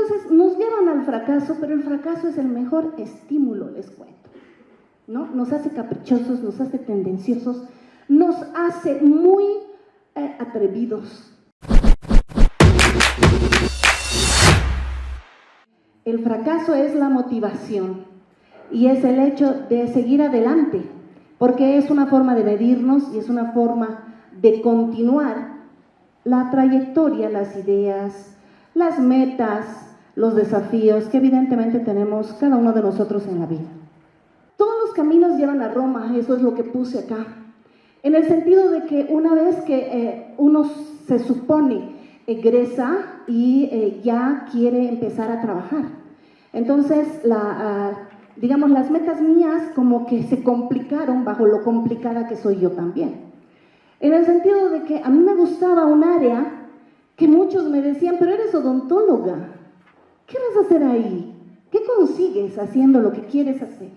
Entonces nos llevan al fracaso, pero el fracaso es el mejor estímulo, les cuento, ¿no? Nos hace caprichosos, nos hace tendenciosos, nos hace muy atrevidos. El fracaso es la motivación y es el hecho de seguir adelante, porque es una forma de medirnos y es una forma de continuar la trayectoria, las ideas, las metas, los desafíos que evidentemente tenemos cada uno de nosotros en la vida. Todos los caminos llevan a Roma, eso es lo que puse acá, en el sentido de que una vez que uno se supone egresa y ya quiere empezar a trabajar. Entonces, digamos, las metas mías como que se complicaron bajo lo complicada que soy yo también. En el sentido de que a mí me gustaba un área que muchos me decían, pero eres odontóloga, ¿qué vas a hacer ahí? ¿Qué consigues haciendo lo que quieres hacer?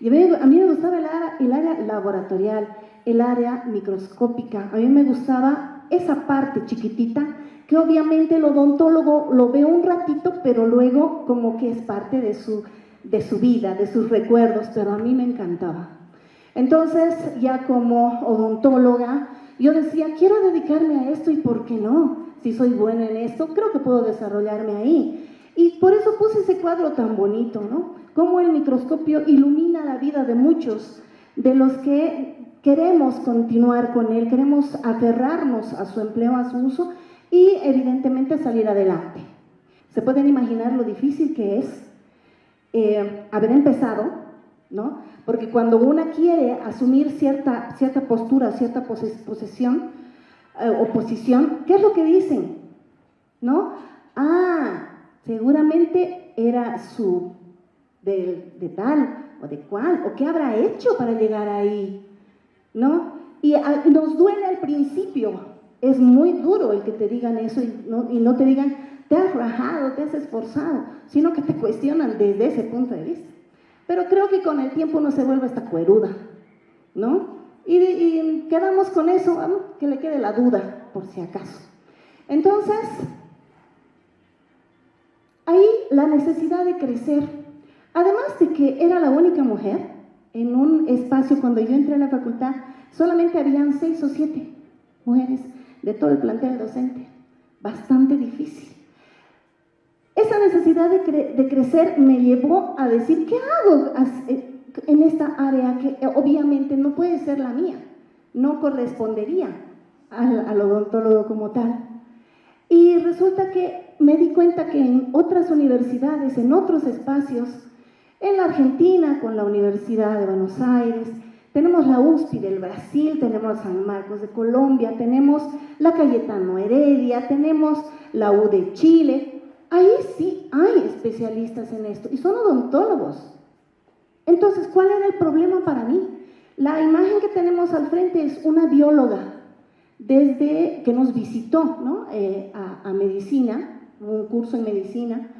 Y a mí me gustaba el área laboratorial, el área microscópica, a mí me gustaba esa parte chiquitita que obviamente el odontólogo lo ve un ratito, pero luego como que es parte de su vida, de sus recuerdos, pero a mí me encantaba. Entonces, ya como odontóloga, yo decía, quiero dedicarme a esto y ¿por qué no? Si soy buena en esto, creo que puedo desarrollarme ahí. Y por eso puse ese cuadro tan bonito, ¿no? Cómo el microscopio ilumina la vida de muchos, de los que queremos continuar con él, queremos aferrarnos a su empleo, a su uso y evidentemente salir adelante. ¿Se pueden imaginar lo difícil que es haber empezado, ¿no? Porque cuando una quiere asumir cierta postura, cierta posición, ¿qué es lo que dicen? ¿No? Seguramente era de tal o de cual, o qué habrá hecho para llegar ahí, ¿no? Y nos duele al principio, es muy duro el que te digan eso y no te digan, te has rajado, te has esforzado, sino que te cuestionan desde ese punto de vista. Pero creo que con el tiempo uno se vuelve hasta cueruda, ¿no? Y quedamos con eso, que le quede la duda, por si acaso. Entonces, ahí la necesidad de crecer, además de que era la única mujer, en un espacio, cuando yo entré a la facultad, solamente habían 6 o 7 mujeres de todo el plantel docente, bastante difícil. Esa necesidad de crecer me llevó a decir, ¿qué hago en esta área que obviamente no puede ser la mía? No correspondería al odontólogo como tal. Y resulta que me di cuenta que en otras universidades, en otros espacios, en la Argentina, con la Universidad de Buenos Aires, tenemos la USP del Brasil, tenemos San Marcos de Colombia, tenemos la Cayetano Heredia, tenemos la U de Chile. Ahí sí hay especialistas en esto y son odontólogos. Entonces, ¿cuál era el problema para mí? La imagen que tenemos al frente es una bióloga desde que nos visitó, ¿no? a medicina, un curso en medicina,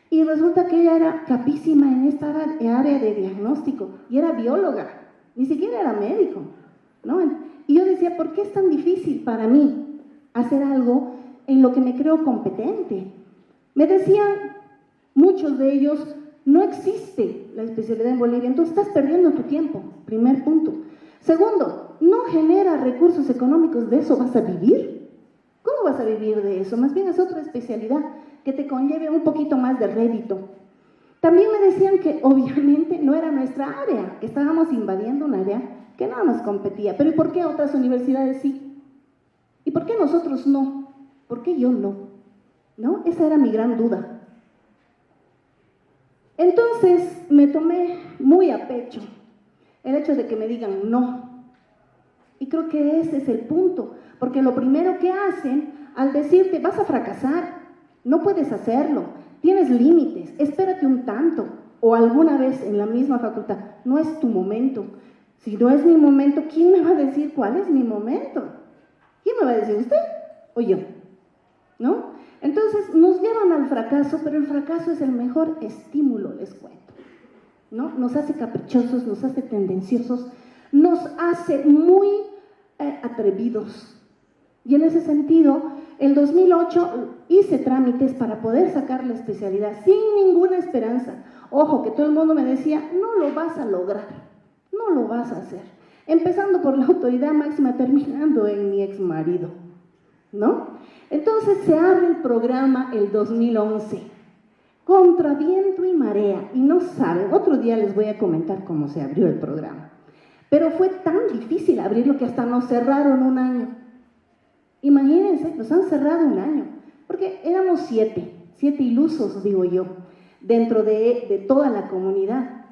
y resulta que ella era capísima en esta área de diagnóstico y era bióloga, ni siquiera era médico, ¿no? Y yo decía, ¿por qué es tan difícil para mí hacer algo en lo que me creo competente? Me decían muchos de ellos, no existe la especialidad en Bolivia, entonces estás perdiendo tu tiempo, primer punto. Segundo, no genera recursos económicos, ¿de eso vas a vivir? ¿Cómo vas a vivir de eso? Más bien es otra especialidad que te conlleve un poquito más de rédito. También me decían que obviamente no era nuestra área, que estábamos invadiendo un área que no nos competía. Pero ¿y por qué otras universidades sí? ¿Y por qué nosotros no? ¿Por qué yo no? ¿No? Esa era mi gran duda. Entonces me tomé muy a pecho el hecho de que me digan no. Y creo que ese es el punto, porque lo primero que hacen al decirte vas a fracasar, no puedes hacerlo, tienes límites, espérate un tanto, o alguna vez en la misma facultad, no es tu momento. Si no es mi momento, ¿quién me va a decir cuál es mi momento? ¿Quién me va a decir, usted o yo? ¿No? Entonces nos llevan al fracaso, pero el fracaso es el mejor estímulo, les cuento, ¿no? Nos hace caprichosos, nos hace tendenciosos, nos hace muy atrevidos. Y en ese sentido, el 2008 hice trámites para poder sacar la especialidad sin ninguna esperanza. Ojo, que todo el mundo me decía, no lo vas a lograr, no lo vas a hacer. Empezando por la autoridad máxima, terminando en mi ex marido, ¿no? Entonces se abre el programa el 2011, contra viento y marea, y no saben, otro día les voy a comentar cómo se abrió el programa. Pero fue tan difícil abrirlo que hasta nos cerraron un año. Imagínense, nos han cerrado un año, porque éramos siete ilusos, digo yo, dentro de toda la comunidad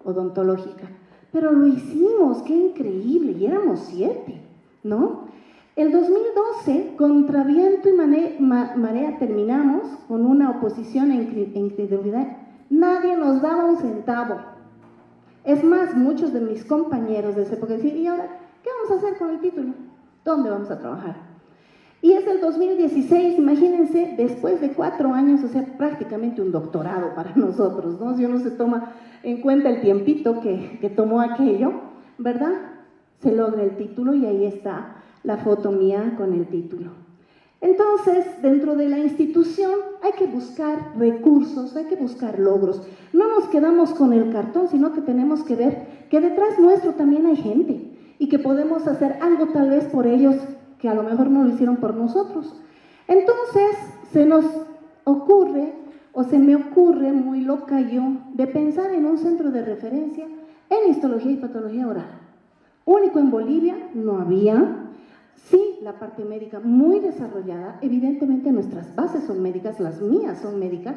odontológica. Pero lo hicimos, qué increíble, y éramos 7, ¿no? El 2012, contra viento y marea, terminamos con una oposición e incredulidad. Nadie nos daba un centavo. Es más, muchos de mis compañeros de esa época decían, ¿y ahora qué vamos a hacer con el título? ¿Dónde vamos a trabajar? Y es el 2016, imagínense, después de 4 años, o sea, prácticamente un doctorado para nosotros, ¿no? Si uno se toma en cuenta el tiempito que tomó aquello, ¿verdad? Se logra el título y ahí está la foto mía con el título. Entonces, dentro de la institución hay que buscar recursos, hay que buscar logros. No nos quedamos con el cartón, sino que tenemos que ver que detrás nuestro también hay gente y que podemos hacer algo tal vez por ellos que a lo mejor no lo hicieron por nosotros. Entonces, se nos ocurre, o se me ocurre muy loca yo, de pensar en un centro de referencia en histología y patología oral. Único en Bolivia, no había. Sí, la parte médica muy desarrollada, evidentemente nuestras bases son médicas, las mías son médicas,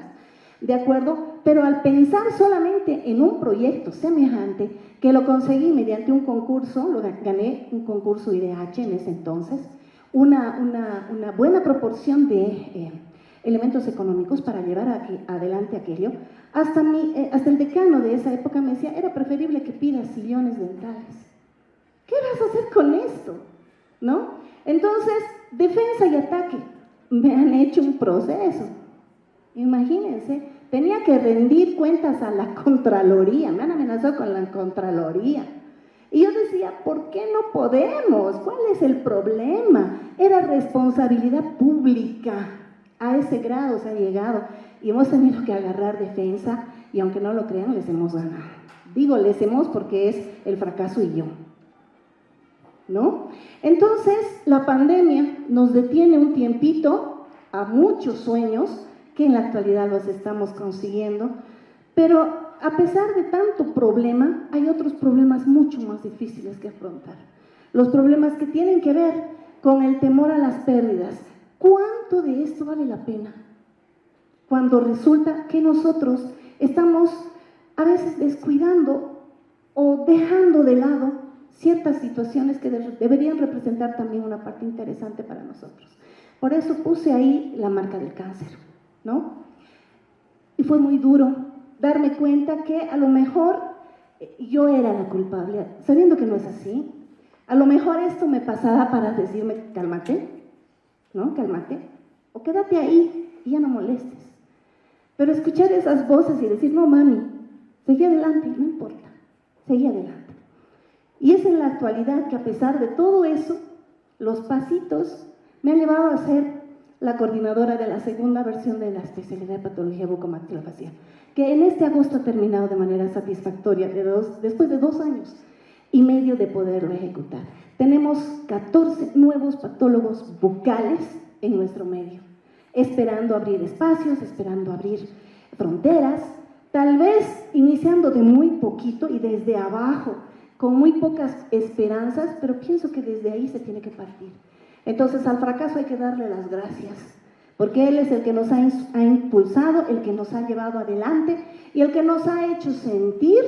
¿de acuerdo? Pero al pensar solamente en un proyecto semejante, que lo conseguí mediante un concurso, gané un concurso IDH en ese entonces, una buena proporción de elementos económicos para llevar adelante aquello, hasta el decano de esa época me decía, era preferible que pidas sillones dentales. ¿Qué vas a hacer con esto? ¿No? Entonces, defensa y ataque, me han hecho un proceso. Imagínense, tenía que rendir cuentas a la Contraloría, me han amenazado con la Contraloría. Y yo decía, ¿por qué no podemos? ¿Cuál es el problema? Era responsabilidad pública, a ese grado se ha llegado. Y hemos tenido que agarrar defensa, y aunque no lo crean, les hemos ganado. Digo, les hemos porque es el fracaso y yo, ¿no? Entonces, la pandemia nos detiene un tiempito a muchos sueños que en la actualidad los estamos consiguiendo, pero a pesar de tanto problema, hay otros problemas mucho más difíciles que afrontar. Los problemas que tienen que ver con el temor a las pérdidas. ¿Cuánto de esto vale la pena? Cuando resulta que nosotros estamos a veces descuidando o dejando de lado ciertas situaciones que deberían representar también una parte interesante para nosotros. Por eso puse ahí la marca del cáncer, ¿no? Y fue muy duro darme cuenta que a lo mejor yo era la culpable, sabiendo que no es así. A lo mejor esto me pasaba para decirme, cálmate, ¿no? Cálmate, o quédate ahí y ya no molestes. Pero escuchar esas voces y decir, no mami, seguí adelante, no importa, seguí adelante. Y es en la actualidad que a pesar de todo eso, los pasitos me han llevado a ser la coordinadora de la segunda versión de la especialidad de patología bucomaxilofacial, que en este agosto ha terminado de manera satisfactoria, después de 2 años y medio de poderlo ejecutar. Tenemos 14 nuevos patólogos bucales en nuestro medio, esperando abrir espacios, esperando abrir fronteras, tal vez iniciando de muy poquito y desde abajo, con muy pocas esperanzas, pero pienso que desde ahí se tiene que partir. Entonces, al fracaso hay que darle las gracias, porque él es el que nos ha impulsado, el que nos ha llevado adelante y el que nos ha hecho sentir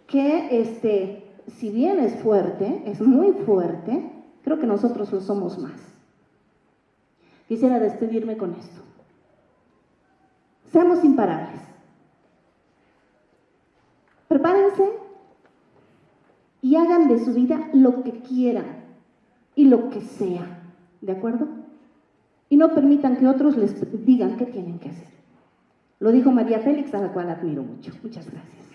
que, si bien es fuerte, es muy fuerte, creo que nosotros lo somos más. Quisiera despedirme con esto. Seamos imparables. Prepárense y hagan de su vida lo que quieran y lo que sea, ¿de acuerdo? Y no permitan que otros les digan qué tienen que hacer. Lo dijo María Félix, a la cual admiro mucho. Muchas gracias.